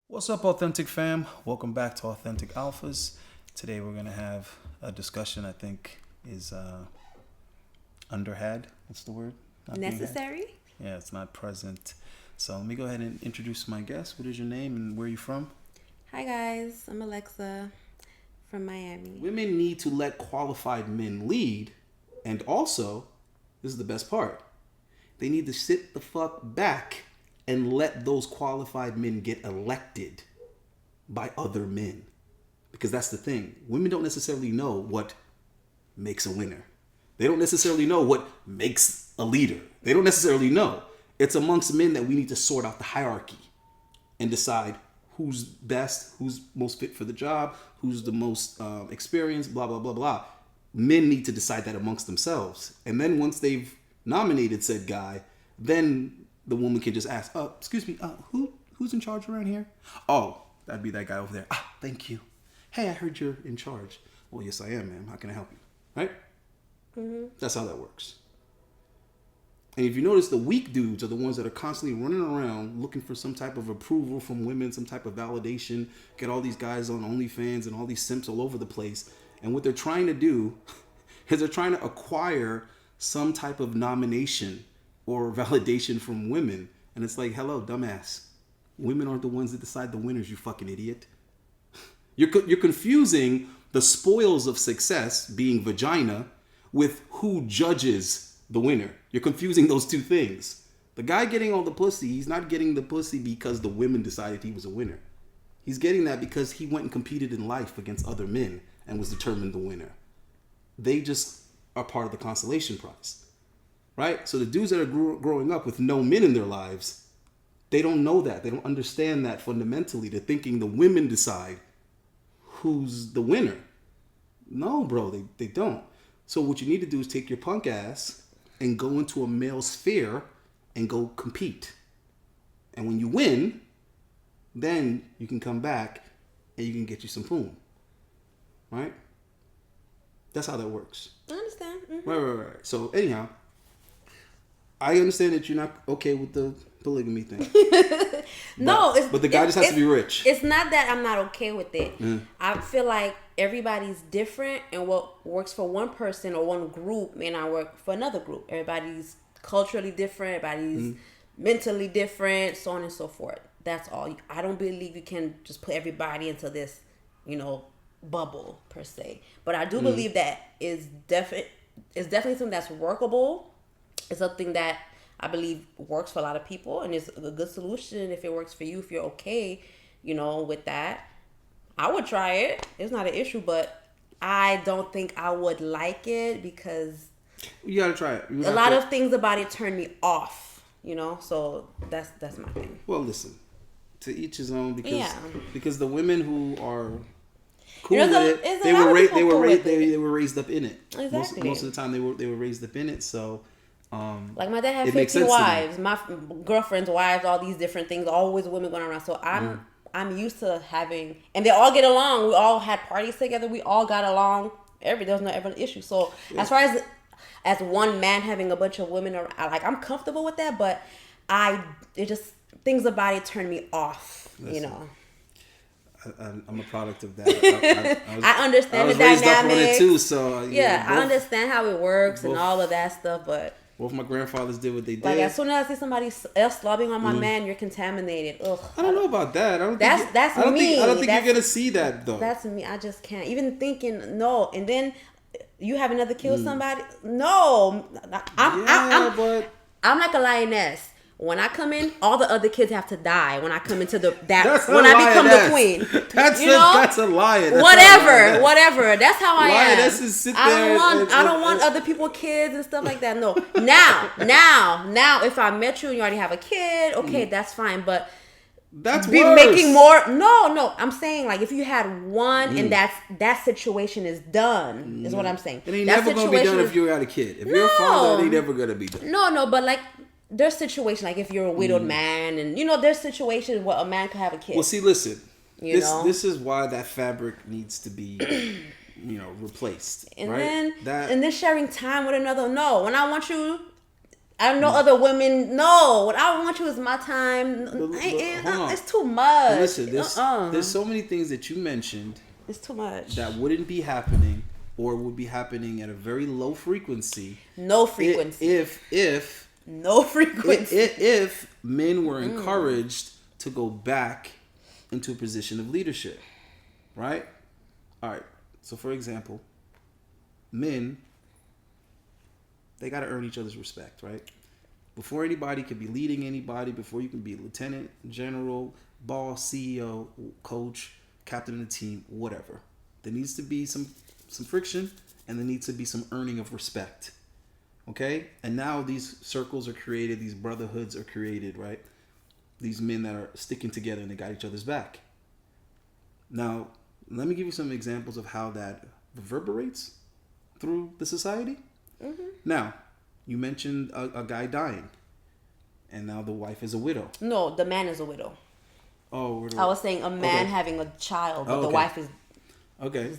What's up, Authentic fam? Welcome back to Authentic Alphas. Today we're going to have a discussion I think is underhad. What's the word? Not being had? Necessary? Yeah, it's not present. So let me go ahead and introduce my guest. What is your name and where are you from? Hi guys, I'm Alexa from Miami. Women need to let qualified men lead, and also, this is the best part, they need to sit the fuck back and let those qualified men get elected by other men. Because that's the thing. Women don't necessarily know what makes a winner. They don't necessarily know what makes a leader. They don't necessarily know. It's amongst men that we need to sort out the hierarchy and decide who's best, who's most fit for the job, who's the most experienced, blah, blah, blah, blah. Men need to decide that amongst themselves. And then once they've nominated said guy, then the woman can just ask, excuse me, who's in charge around here? Oh, that'd be that guy over there. Thank you. Hey, I heard you're in charge. Well, yes, I am, ma'am. How can I help you? Right? Mm-hmm. That's how that works. And if you notice, the weak dudes are the ones that are constantly running around looking for some type of approval from women, some type of validation, get all these guys on OnlyFans and all these simps all over the place. And what they're trying to do is they're trying to acquire some type of nomination or validation from women. And it's like, hello, dumbass. Women aren't the ones that decide the winners, you fucking idiot. You're confusing the spoils of success, being vagina, with who judges the winner. You're confusing those two things. The guy getting all the pussy, he's not getting the pussy because the women decided he was a winner. He's getting that because he went and competed in life against other men and was determined the winner. They just are part of the consolation prize, right? So the dudes that are growing up with no men in their lives, they don't know that. They don't understand that fundamentally. They're thinking the women decide who's the winner. No, bro, they don't. So what you need to do is take your punk ass and go into a male sphere and go compete. And when you win, then you can come back and you can get you some poom. Right? That's how that works. I understand. Mm-hmm. Right. So anyhow, I understand that you're not okay with the polygamy thing. But the guy just has to be rich. It's not that I'm not okay with it. I feel like everybody's different, and what works for one person or one group may not work for another group. Everybody's culturally different. Everybody's mentally different, so on and so forth. That's all. I don't believe you can just put everybody into this, bubble per se. But I do believe that is definitely something that's workable. It's something that I believe works for a lot of people, and it's a good solution if it works for you, if you're okay, with that. I would try it. It's not an issue, but I don't think I would like it because you gotta try it. A lot of things about it turn me off, so that's my thing. Well, listen, to each his own, because the women who are cool with it, they were raised up in it. Exactly. Most of the time they were raised up in it, so like my dad had 15 wives, my girlfriend's wives, all these different things, always women going around. So I'm used to having, and they all get along. We all had parties together. We all got along. There was no ever issue. So as far as one man having a bunch of women, I'm comfortable with that. But it just things about it turn me off. Listen, I'm a product of that. I understand the dynamic. I was raised up on it too, so I understand how it works and all of that stuff, but. Both my grandfathers did what they did. Like as soon as I see somebody else slobbing on my man, you're contaminated. Ugh. I don't know about that. I don't think you're gonna see that though. That's me. I just can't. Even thinking no, and then you have another kill somebody. No, I'm like a lioness. When I come in, all the other kids have to die. When I come into I become the queen. That's a lion. Whatever. That's how I am. Lionesses sit there. I don't want other people's kids and stuff like that. No. Now, if I met you and you already have a kid, okay, that's fine. But that's worse. Making more. No. I'm saying like if you had one and that situation is done, is what I'm saying. It ain't never gonna be done if you got a kid. If you're a father, it ain't never gonna be done. No, but like. There's situations like if you're a widowed man, and there's situations where a man could have a kid. Well, see, listen, this is why that fabric needs to be, replaced. And right? then sharing time with another. No, when I want you, I know other women. No, what I want you is my time. It's too much. Listen, there's so many things that you mentioned. It's too much. That wouldn't be happening, or would be happening at a very low frequency. No frequency. If no frequency. If men were encouraged to go back into a position of leadership, right? All right. So, for example, men, they got to earn each other's respect, right? Before anybody could be leading anybody, before you can be lieutenant, general, boss, CEO, coach, captain of the team, whatever, there needs to be some friction, and there needs to be some earning of respect. Okay? And now these circles are created, these brotherhoods are created, right? These men that are sticking together and they got each other's back. Now, let me give you some examples of how that reverberates through the society. Mm-hmm. Now, you mentioned a guy dying, and now the wife is a widow. No, the man is a widow. Oh, I was saying a man having a child, but the wife is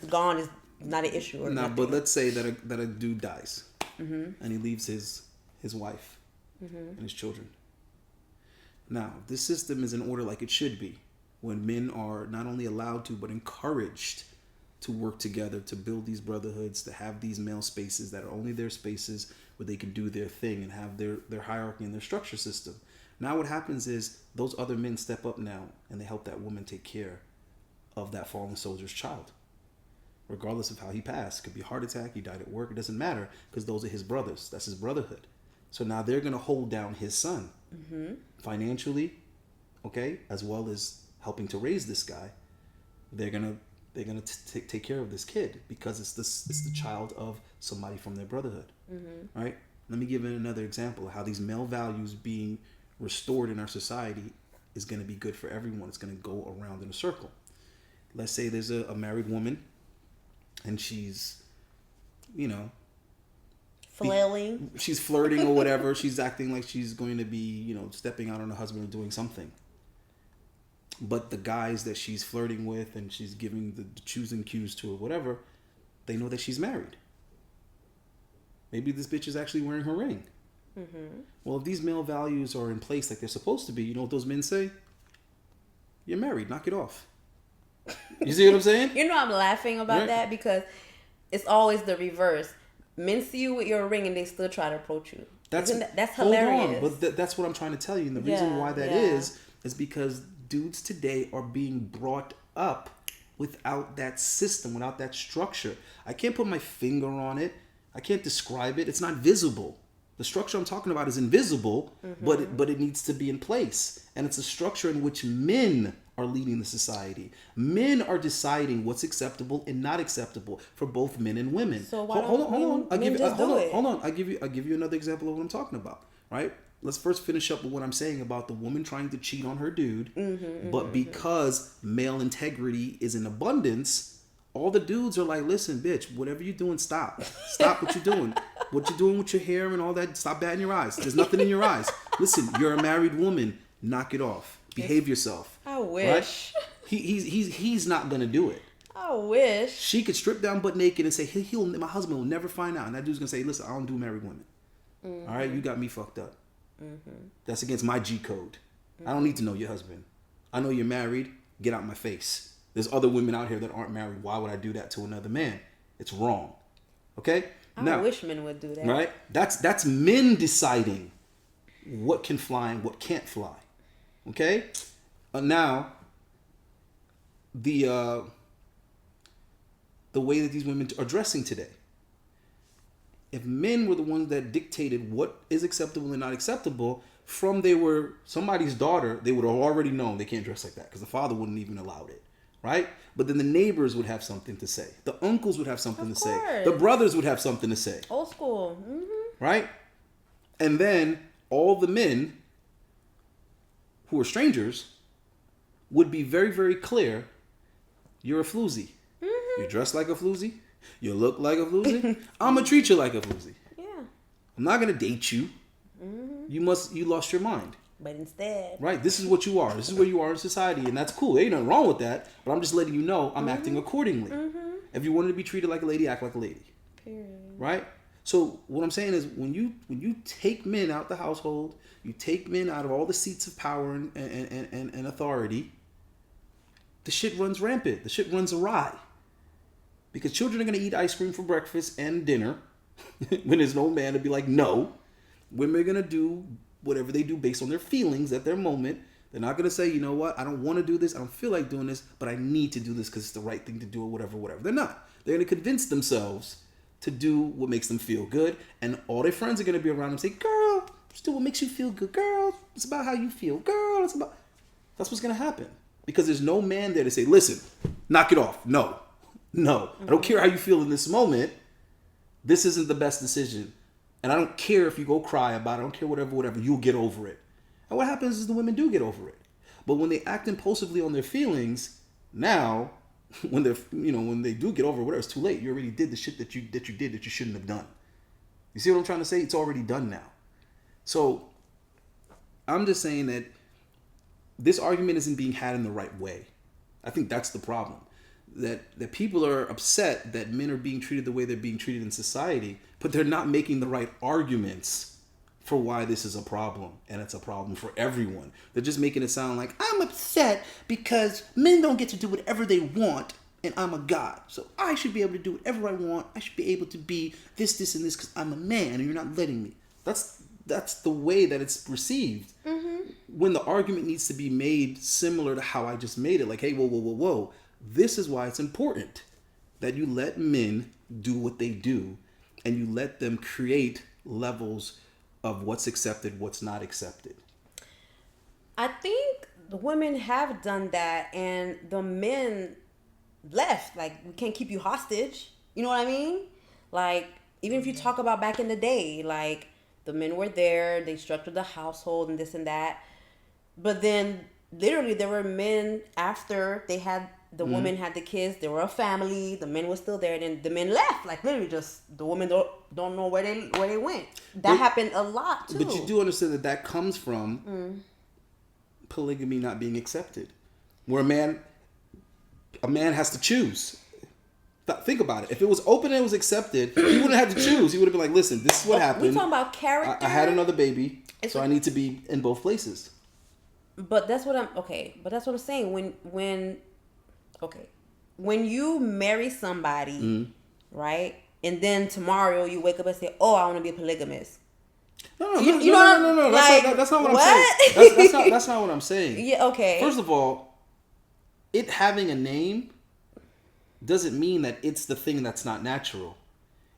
gone, is not an issue. Or now, but let's say that a dude dies, and he leaves his wife and his children. Now, this system is in order like it should be, when men are not only allowed to, but encouraged to work together, to build these brotherhoods, to have these male spaces that are only their spaces where they can do their thing and have their hierarchy and their structure system. Now what happens is those other men step up now and they help that woman take care of that fallen soldier's child. Regardless of how he passed. It could be a heart attack, he died at work, it doesn't matter, because those are his brothers. That's his brotherhood. So now they're going to hold down his son financially, okay, as well as helping to raise this guy. They're gonna take care of this kid because it's the child of somebody from their brotherhood, right? Let me give you another example of how these male values being restored in our society is going to be good for everyone. It's going to go around in a circle. Let's say there's a married woman, and she's, flailing. She's flirting or whatever. She's acting like she's going to be, stepping out on her husband or doing something. But the guys that she's flirting with and she's giving the choosing cues to or whatever, they know that she's married. Maybe this bitch is actually wearing her ring. Mm-hmm. Well, if these male values are in place like they're supposed to be, you know what those men say? You're married. Knock it off. You see what I'm saying? I'm laughing about that because it's always the reverse. Men see you with your ring and they still try to approach you. That's hilarious. Hold on, but that's what I'm trying to tell you. And the reason why that is because dudes today are being brought up without that system, without that structure. I can't put my finger on it. I can't describe it. It's not visible. The structure I'm talking about is invisible, but it needs to be in place. And it's a structure in which men are leading the society. Men are deciding what's acceptable and not acceptable for both men and women. So why hold on. Hold on. I'll give you another example of what I'm talking about. Right? Let's first finish up with what I'm saying about the woman trying to cheat on her dude. But because male integrity is in abundance, all the dudes are like, listen, bitch, whatever you're doing, stop. Stop what you're doing. What you're doing with your hair and all that, stop batting your eyes. There's nothing in your eyes. Listen, you're a married woman. Knock it off. Behave yourself. I wish. Right? He's not going to do it. I wish. She could strip down butt naked and say, my husband will never find out. And that dude's going to say, listen, I don't do married women. All right? You got me fucked up. That's against my G code. I don't need to know your husband. I know you're married. Get out my face. There's other women out here that aren't married. Why would I do that to another man? It's wrong. Okay? I wish men would do that. Right? That's men deciding what can fly and what can't fly. Okay? Now, the way that these women are dressing today. If men were the ones that dictated what is acceptable and not acceptable, from they were somebody's daughter, they would have already known they can't dress like that because the father wouldn't even allow it. Right? But then the neighbors would have something to say. The uncles would have something to say. The brothers would have something to say. Old school. Right? And then all the men who are strangers would be very, very clear. You're a floozy. You dress like a floozy. You look like a floozy. I'm going to treat you like a floozy. Yeah. I'm not going to date you. You lost your mind. But instead. Right? This is what you are. This is where you are in society. And that's cool. There ain't nothing wrong with that. But I'm just letting you know I'm acting accordingly. If you wanted to be treated like a lady, act like a lady. Period. Right? So what I'm saying is when you take men out the household, you take men out of all the seats of power and authority, the shit runs rampant. The shit runs awry. Because children are going to eat ice cream for breakfast and dinner when there's no man to be like, no. Women are going to do whatever they do based on their feelings at their moment. They're not going to say, you know what, I don't want to do this. I don't feel like doing this, but I need to do this because it's the right thing to do or whatever. They're not. They're going to convince themselves to do what makes them feel good. And all their friends are going to be around them and say, girl, just do what makes you feel good. Girl, it's about how you feel. Girl, it's about... That's what's going to happen. Because there's no man there to say, listen, knock it off. No. I don't care how you feel in this moment. This isn't the best decision. And I don't care if you go cry about it. I don't care whatever. You'll get over it. And what happens is the women do get over it. But when they act impulsively on their feelings, now, when they do get over it, whatever, it's too late. You already did the shit that you did that you shouldn't have done. You see what I'm trying to say? It's already done now. So I'm just saying that this argument isn't being had in the right way. I think that's the problem. That people are upset that men are being treated the way they're being treated in society, but they're not making the right arguments for why this is a problem, and it's a problem for everyone. They're just making it sound like, I'm upset because men don't get to do whatever they want, and I'm a god, so I should be able to do whatever I want. I should be able to be this, and this because I'm a man, and you're not letting me. That's the way that it's received. Mm-hmm. When the argument needs to be made similar to how I just made it, like, hey, whoa. This is why it's important that you let men do what they do and you let them create levels of what's accepted, what's not accepted. I think the women have done that and the men left. Like, we can't keep you hostage. You know what I mean? Like, even if you talk about back in the day, like, the men were there, they structured the household and this and that. But then, literally, there were men after they had... The women had the kids. They were a family. The men were still there. Then the men left. Like, literally, just the women don't know where they went. That happened a lot too. But you do understand that comes from polygamy not being accepted, where a man has to choose. Think about it. If it was open and it was accepted, he wouldn't have to choose. He would have been like, "Listen, this is what happened. We're talking about character. I had another baby, so I need to be in both places." But that's what I'm saying. When you marry somebody, right, and then tomorrow you wake up and say, "Oh, I want to be a polygamist." No. Like, that's not what what? I'm saying. That's not what I'm saying. Yeah. Okay. First of all, it having a name doesn't mean that it's the thing that's not natural.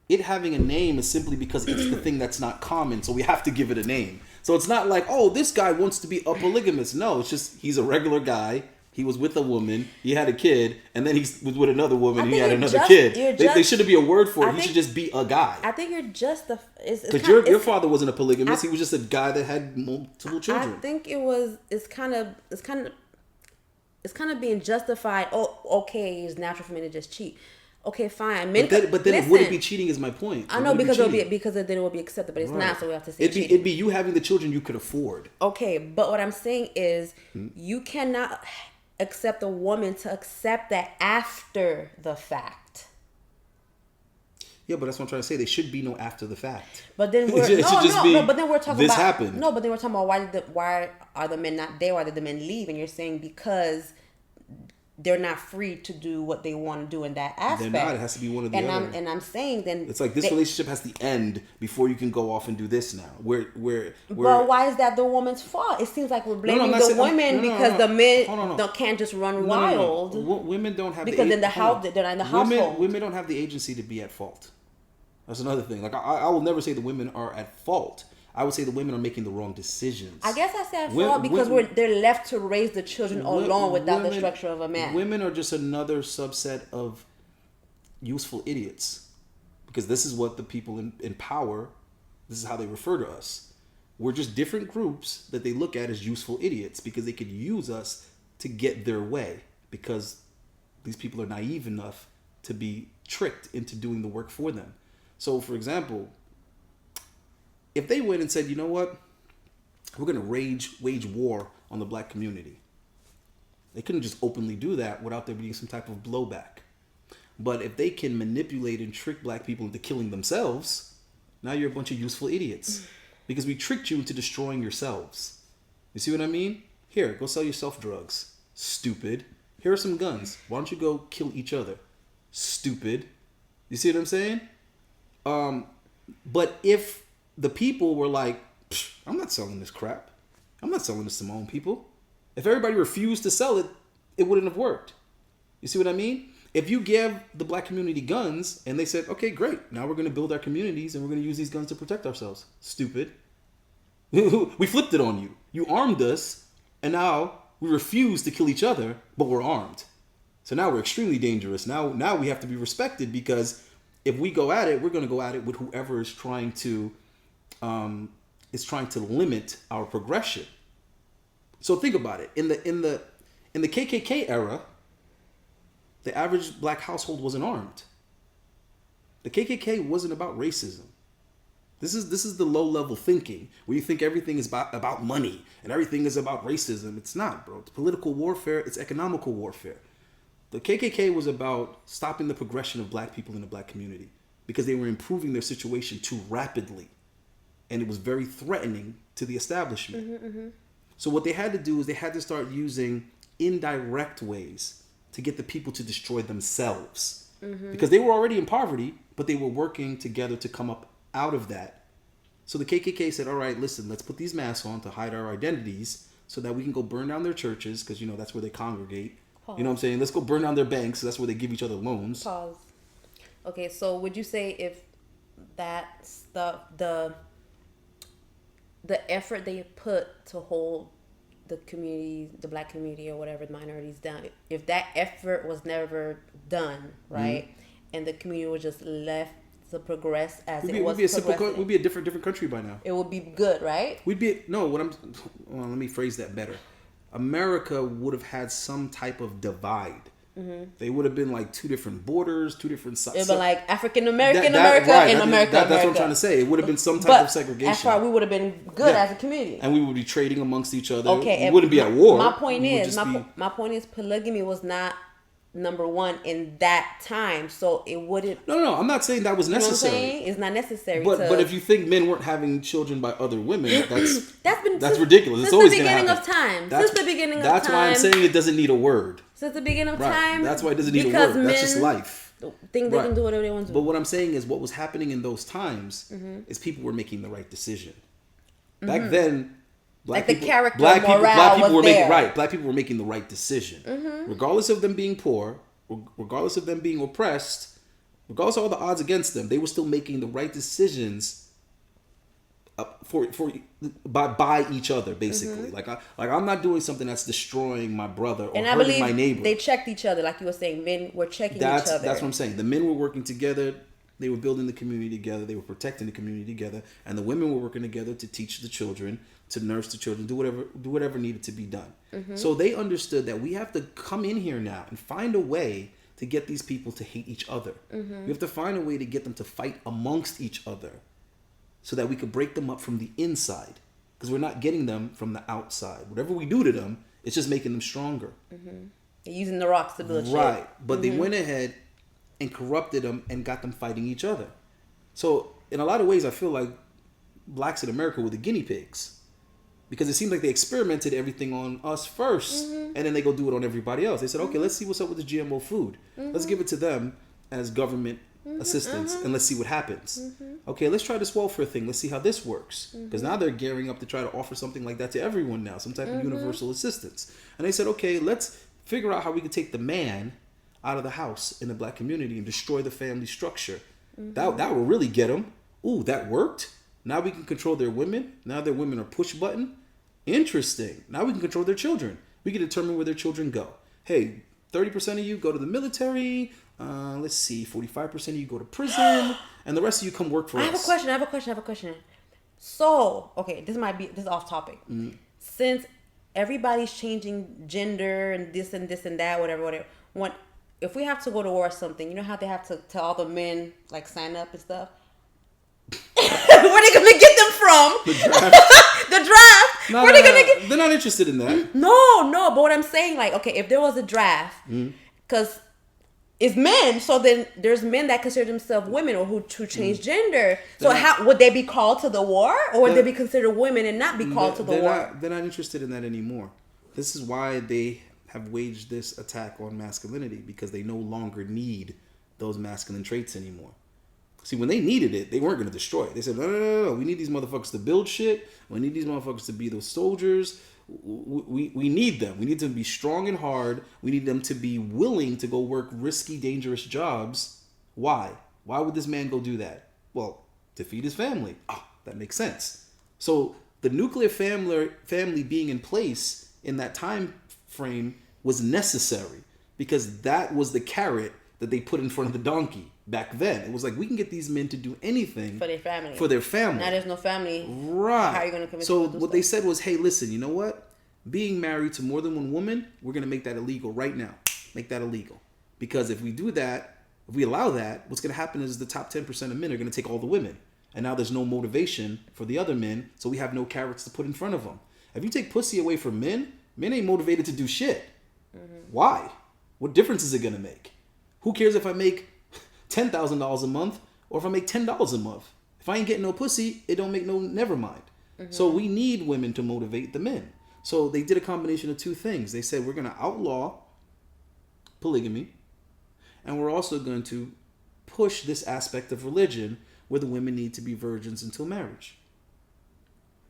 It having a name is simply because it's the thing that's not common, so we have to give it a name. So it's not like, oh, this guy wants to be a polygamist. No, it's just he's a regular guy. He was with a woman, he had a kid, and then he was with another woman, and he had another kid. There shouldn't be a word for it. He should just be a guy. I think you're just because your father wasn't a polygamist. He was just a guy that had multiple children. I think it's kind of being justified. Oh, okay, it's natural for men to just cheat. Okay, fine. Men, but then it wouldn't be cheating. Is my point. I know because then it will be accepted, but it's not. So we have to say it'd be you having the children you could afford. Okay, but what I'm saying is you cannot accept a woman to accept that after the fact. Yeah, but that's what I'm trying to say. There should be no after the fact. But then we're but then we're talking this about happened. No, but then we're talking about why are the men not there? Why did the men leave? And you're saying because they're not free to do what they want to do in that aspect. They're not. It has to be one of the other. And I'm saying then it's like this relationship has to end before you can go off and do this now. But why is that the woman's fault? It seems like we're blaming the women because the men can't just run wild. Women don't have because in the house they're not in the household. Women don't have the agency to be at fault. That's another thing. Like I will never say the women are at fault. I would say the women are making the wrong decisions. I guess I said fault because they're left to raise the children alone without the structure of a man. Women are just another subset of useful idiots. Because this is what the people in power, this is how they refer to us. We're just different groups that they look at as useful idiots because they could use us to get their way. Because these people are naive enough to be tricked into doing the work for them. So, for example, if they went and said, you know what, we're going to wage war on the black community. They couldn't just openly do that without there being some type of blowback. But if they can manipulate and trick black people into killing themselves, Now you're a bunch of useful idiots because we tricked you into destroying yourselves. You see what I mean? Here, go sell yourself drugs. Stupid. Here are some guns. Why don't you go kill each other? Stupid. You see what I'm saying? But if the people were like, I'm not selling this crap. I'm not selling this to my own people. If everybody refused to sell it, it wouldn't have worked. You see what I mean? If you give the black community guns and they said, okay, great. Now we're going to build our communities and we're going to use these guns to protect ourselves. Stupid. We flipped it on you. You armed us and now we refuse to kill each other, but we're armed. So now we're extremely dangerous. Now we have to be respected because if we go at it, we're going to go at it with whoever is trying to limit our progression. So think about it. In the KKK era, the average black household wasn't armed. The KKK wasn't about racism. This is the low level thinking where you think everything is about money and everything is about racism. It's not, bro. It's political warfare. It's economical warfare. The KKK was about stopping the progression of black people in the black community because they were improving their situation too rapidly. And it was very threatening to the establishment. Mm-hmm, mm-hmm. So what they had to do is they had to start using indirect ways to get the people to destroy themselves. Mm-hmm. Because they were already in poverty, but they were working together to come up out of that. So the KKK said, all right, listen, let's put these masks on to hide our identities so that we can go burn down their churches because, that's where they congregate. Pause. You know what I'm saying? Let's go burn down their banks. So that's where they give each other loans. Pause. Okay, so would you say if that's the effort they put to hold the community, the black community or whatever, the minorities down, if that effort was never done, right, mm-hmm. and the community was just left to progress as it was progressing, we'd be a different country by now. It would be good, right? Let me phrase that better. America would have had some type of divide. Mm-hmm. They would have been like two different borders, two different sides. It would be like African American America and America. That's what I'm trying to say. It would have been some type of segregation. As far we would have been good as a community, and we would be trading amongst each other. Okay, we wouldn't be at war. My point is polygamy was not number one in that time, so it wouldn't. No, I'm not saying that was necessary. You know what I'm saying? It's not necessary. But if you think men weren't having children by other women, that's Since ridiculous. It's always the beginning gonna of time. That's why I'm saying it doesn't need a word. Since the beginning of time. That's why it doesn't need a word. That's just life. Think they can do whatever they want to. But what I'm saying is, what was happening in those times is people were making the right decision. Back then. Black people were making the right decision. Mm-hmm. Regardless of them being poor, regardless of them being oppressed, regardless of all the odds against them, they were still making the right decisions by each other, basically. Mm-hmm. I'm not doing something that's destroying my brother or hurting my neighbor. They checked each other, like you were saying. Men were checking each other. That's what I'm saying. The men were working together. They were building the community together. They were protecting the community together, and the women were working together to teach the children, to nurse the children, do whatever needed to be done. Mm-hmm. So they understood that we have to come in here now and find a way to get these people to hate each other. Mm-hmm. We have to find a way to get them to fight amongst each other, so that we could break them up from the inside, because we're not getting them from the outside. Whatever we do to them, it's just making them stronger. Mm-hmm. They're using the rocks to build shit. Right, but they went ahead and corrupted them and got them fighting each other. So in a lot of ways, I feel like blacks in America were the guinea pigs, because it seems like they experimented everything on us first, and then they go do it on everybody else. They said, okay, let's see what's up with this GMO food. Let's give it to them as government assistance, and let's see what happens. Okay, let's try this welfare thing. Let's see how this works, because now they're gearing up to try to offer something like that to everyone now, some type of universal assistance. And they said, okay, let's figure out how we can take the man out of the house in the black community and destroy the family structure. That will really get them. Ooh, that worked. Now we can control their women. Now their women are push button. Interesting. Now we can control their children. We can determine where their children go. Hey, 30% of you go to the military. Let's see, 45% of you go to prison, and the rest of you come work for us. I have a question. So, okay, this is off topic. Since everybody's changing gender and this and that, whatever. If we have to go to war or something, you know how they have to tell all the men like sign up and stuff? Where are they gonna get them from? The draft. Where are they gonna get? They're not interested in that. No. But what I'm saying, like, okay, if there was a draft, because is men. So then there's men that consider themselves women or who change gender. So They're not- how would they be called to the war, or would they be considered women and not be called to the war? They're not interested in that anymore. This is why they have waged this attack on masculinity, because they no longer need those masculine traits anymore. See, when they needed it, they weren't going to destroy it. They said, no. We need these motherfuckers to build shit. We need these motherfuckers to be those soldiers. We need them. We need them to be strong and hard. We need them to be willing to go work risky, dangerous jobs. Why? Why would this man go do that? Well, to feed his family. Oh, that makes sense. So the nuclear family being in place in that time frame was necessary, because that was the carrot that they put in front of the donkey back then. It was like, we can get these men to do anything For their family. For their family. Now there's no family. Right. How are you going to convince So people to do what they stuff? said was, hey, listen, you know what? Being married to more than one woman, we're going to make that illegal right now. Make that illegal. Because if we do that, if we allow that, what's going to happen is the top 10% of men are going to take all the women. And now there's no motivation for the other men, so we have no carrots to put in front of them. If you take pussy away from men ain't motivated to do shit. Why? What difference is it going to make? Who cares if I make $10,000 a month or if I make $10 a month? If I ain't getting no pussy, it don't make no, never mind. So we need women to motivate the men. So they did a combination of two things. They said, we're going to outlaw polygamy, and we're also going to push this aspect of religion where the women need to be virgins until marriage.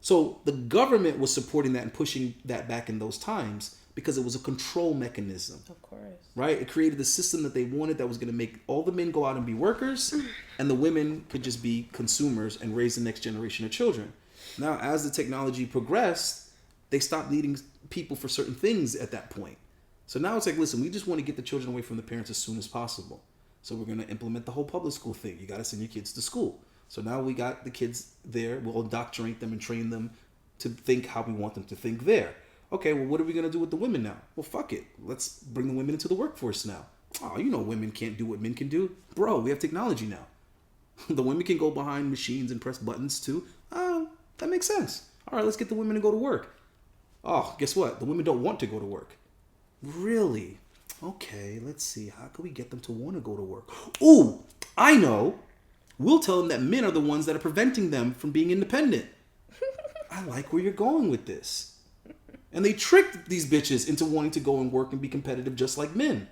So the government was supporting that and pushing that back in those times because it was a control mechanism. Of course. Right? It created the system that they wanted that was going to make all the men go out and be workers, and the women could just be consumers and raise the next generation of children. Now, as the technology progressed, they stopped needing people for certain things at that point. So now it's like, listen, we just want to get the children away from the parents as soon as possible. So we're going to implement the whole public school thing. You got to send your kids to school. So now we got the kids there. We'll indoctrinate them and train them to think how we want them to think there. Okay, well, what are we going to do with the women now? Well, fuck it. Let's bring the women into the workforce now. Oh, you know women can't do what men can do. Bro, we have technology now. The women can go behind machines and press buttons too. Oh, that makes sense. All right, let's get the women to go to work. Oh, guess what? The women don't want to go to work. Really? Okay, let's see. How can we get them to want to go to work? Ooh, I know. We'll tell them that men are the ones that are preventing them from being independent. I like where you're going with this. And they tricked these bitches into wanting to go and work and be competitive just like men.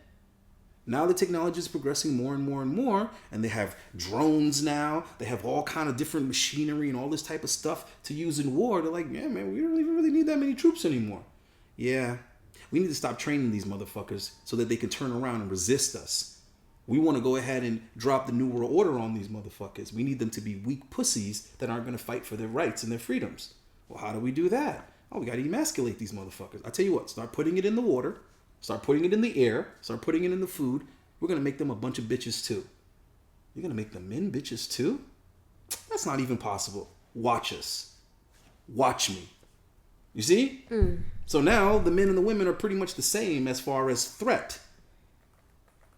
Now the technology is progressing more and more and more, and they have drones now. They have all kind of different machinery and all this type of stuff to use in war. They're like, yeah, man, we don't even really need that many troops anymore. Yeah, we need to stop training these motherfuckers so that they can turn around and resist us. We want to go ahead and drop the New World Order on these motherfuckers. We need them to be weak pussies that aren't going to fight for their rights and their freedoms. Well, how do we do that? Oh, we got to emasculate these motherfuckers. I tell you what, start putting it in the water. Start putting it in the air. Start putting it in the food. We're going to make them a bunch of bitches too. You're going to make the men bitches too? That's not even possible. Watch us. Watch me. You see? So now the men and the women are pretty much the same as far as threat.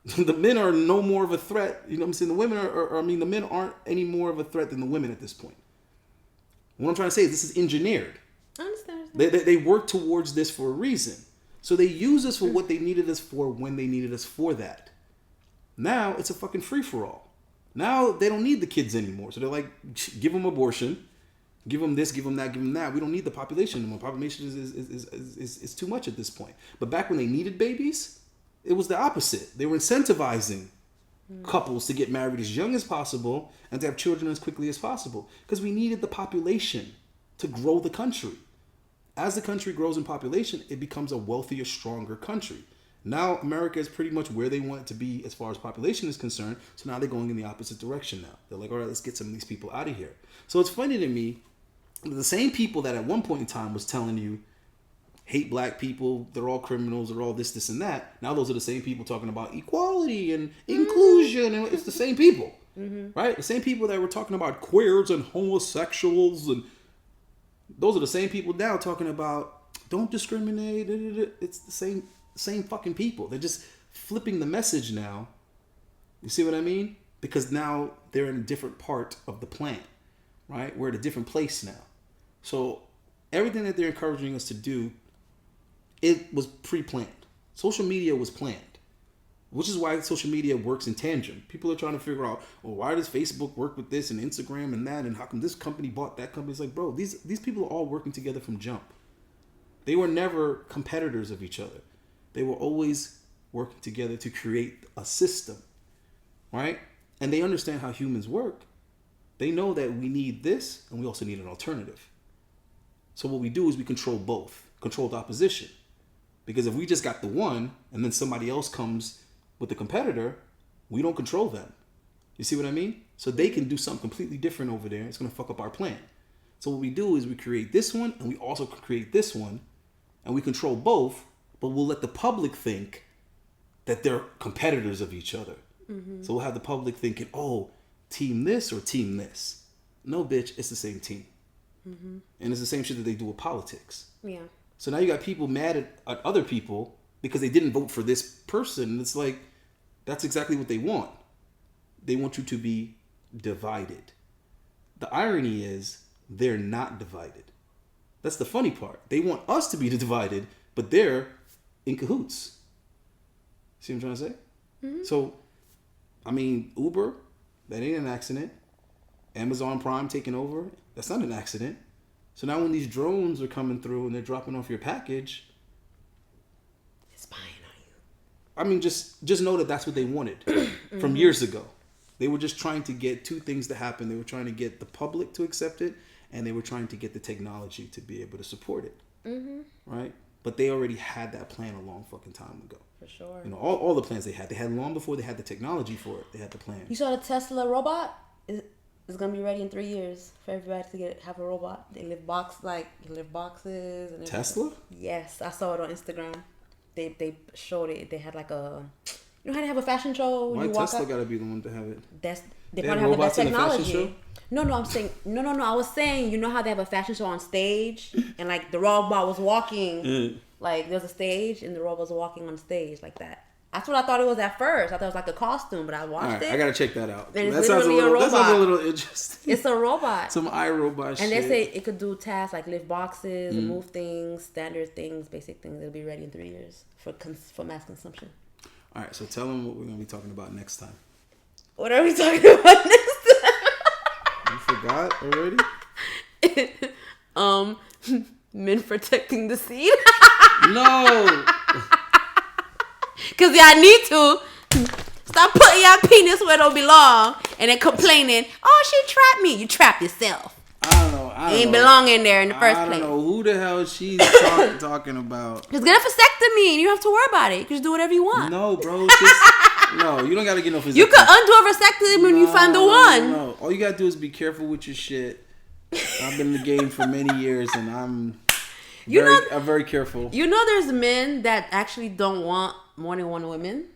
The men are no more of a threat. You know what I'm saying? The women the men aren't any more of a threat than the women at this point. What I'm trying to say is this is engineered. I understand. They work towards this for a reason. So they use us for what they needed us for when they needed us for that. Now it's a fucking free-for-all. Now they don't need the kids anymore. So they're like, give them abortion. Give them this, give them that, give them that. We don't need the population anymore. Population is too much at this point. But back when they needed babies, it was the opposite. They were incentivizing couples to get married as young as possible and to have children as quickly as possible. Because we needed the population to grow the country. As the country grows in population, it becomes a wealthier, stronger country. Now America is pretty much where they want it to be as far as population is concerned. So now they're going in the opposite direction now. They're like, all right, let's get some of these people out of here. So it's funny to me, the same people that at one point in time was telling you, hate black people, they're all criminals, they're all this, and that. Now those are the same people talking about equality and inclusion, and it's the same people, right? The same people that were talking about queers and homosexuals, and those are the same people now talking about don't discriminate. It's the same fucking people. They're just flipping the message now. You see what I mean? Because now they're in a different part of the plant, right? We're at a different place now. So everything that they're encouraging us to do, it was pre-planned. Social media was planned. which is why social media works in tangent. People are trying to figure out, well, why does Facebook work with this and Instagram and that, and how come this company bought that company? It's like, bro, these people are all working together from jump. They were never competitors of each other. They were always working together to create a system, right? And they understand how humans work. They know that we need this, and we also need an alternative. So what we do is we control both, control the opposition. Because if we just got the one, and then somebody else comes with the competitor, we don't control them. You see what I mean? So they can do something completely different over there. It's going to fuck up our plan. So what we do is we create this one, and we also create this one, and we control both, but we'll let the public think that they're competitors of each other. Mm-hmm. So we'll have the public thinking, oh, team this or team this. No, bitch, it's the same team. Mm-hmm. And it's the same shit that they do with politics. Yeah. So now you got people mad at other people because they didn't vote for this person. And it's like, that's exactly what they want. They want you to be divided. The irony is they're not divided. That's the funny part. They want us to be divided, but they're in cahoots. See what I'm trying to say? Mm-hmm. So, I mean, Uber, that ain't an accident. Amazon Prime taking over, that's not an accident. So now when these drones are coming through and they're dropping off your package, it's spying on you. I mean, just know that that's what they wanted from years ago. They were just trying to get two things to happen. They were trying to get the public to accept it, and they were trying to get the technology to be able to support it. Mm-hmm. Right? But they already had that plan a long fucking time ago. For sure. You know, all the plans they had long before they had the technology for it. They had the plan. You saw the Tesla robot? It's gonna be ready in 3 years for everybody to have a robot. They lift boxes and everything. Tesla? Yes, I saw it on Instagram. They showed it. They had like a, you know how they have a fashion show. Why Tesla gotta be the one to have it? They probably have the best technology. No, I'm saying no. I was saying, you know how they have a fashion show on stage and like the robot was walking, like there's a stage and the robot was walking on stage like that. That's what I thought it was at first. I thought it was like a costume, but I watched it. I gotta check that out. And it's literally a robot. That sounds a little interesting. It's a robot. Some iRobot shit. And they say it could do tasks like lift boxes, move things, standard things, basic things. It'll be ready in 3 years for mass consumption. All right, so tell them what we're gonna be talking about next time. What are we talking about next time? You forgot already? Men protecting the seed. No. Because y'all need to stop putting your penis where it don't belong and then complaining, oh, she trapped me. You trapped yourself. I don't know. You ain't belong in there in the first place. I don't know who the hell she's talking about. Just get a vasectomy and you don't have to worry about it. You can just do whatever you want. No, bro. No, you don't got to get no vasectomy. You can undo a vasectomy when you find the one. No, all you got to do is be careful with your shit. I've been in the game for many years and I'm very careful. You know there's men that actually don't want more than one woman?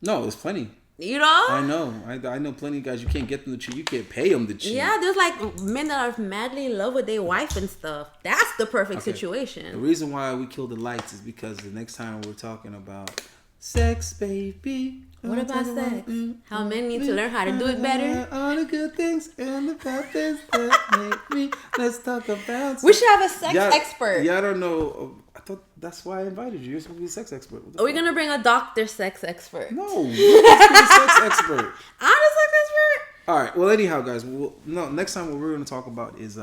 No, there's plenty. You know? I know. I know plenty of guys. You can't get them to cheat. You can't pay them to cheat. Yeah, there's like men that are madly in love with their wife and stuff. That's the perfect situation. The reason why we kill the lights is because the next time we're talking about sex, baby. What about sex? How men need to learn how to do it better. All the good things and the bad things that make me. Let's talk about sex. We should have a sex expert. Yeah, I don't know. I thought that's why I invited you. You're supposed to be a sex expert. Are we gonna bring a doctor sex expert? No, you're supposed to be a sex expert. I'm a sex expert. All right. Well, anyhow, guys. Next time what we're gonna talk about is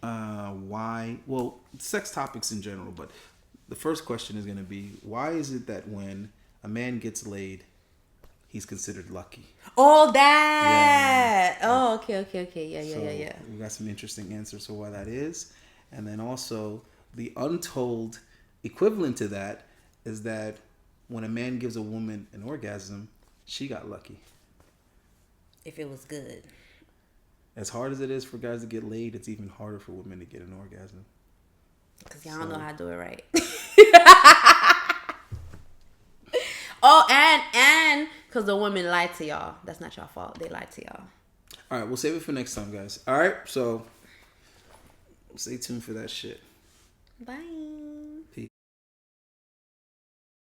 why. Well, sex topics in general, but the first question is gonna be why is it that when a man gets laid, he's considered lucky? Oh, that. Yeah. Oh, okay. Yeah. We got some interesting answers to why that is. And then also, the untold equivalent to that is that when a man gives a woman an orgasm, she got lucky. If it was good. As hard as it is for guys to get laid, it's even harder for women to get an orgasm. Because y'all don't know how to do it right. Oh, and because the women lied to y'all. That's not your fault. They lied to y'all. All right, we'll save it for next time, guys. All right, so stay tuned for that shit. Bye.